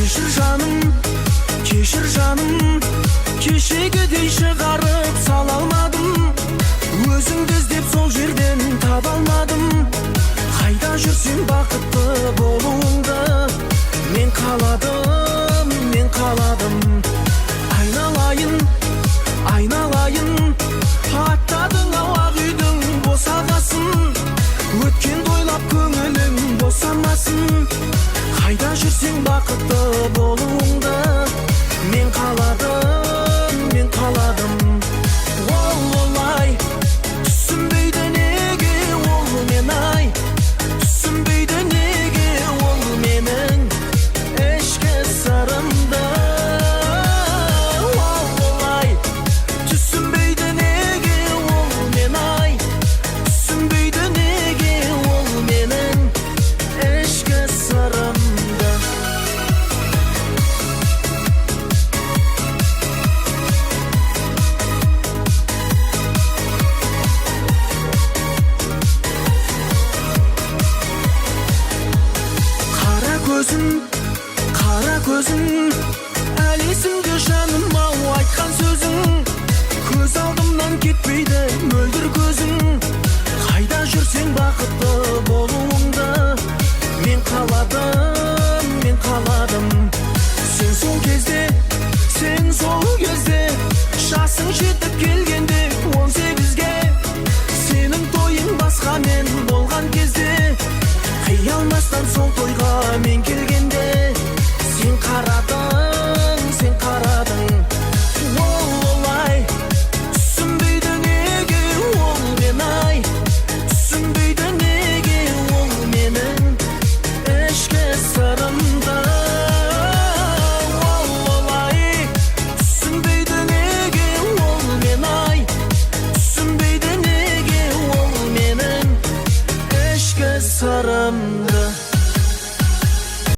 Кешір жаным, кешегідей шығарып сала алмадым. Өзіңді іздеп сол жерден таба алмадым. Қайда жүрсең бақытты болуыңды мен қаладым. Айналайын, аттадың ақ үйдің босағасын. Өткен ойлап көңілің босамасын. Қайда жүрсең бақытты болуыңды мен қаладым. Олай, түсінбейді неге ол мен ай. Түсінбейді неге ол менің ішкі сырымды. Олай, түсінбейді неге ол мен ай. Түсінбейді неге ол менің ішкі сырымды. Қара көзің, әлі есімде жаным ау айтқан сөзің. Көз алдымнан кетпейді мөлдір көзің. Қайда жүрсең бақытты болуыңды мен қаладым.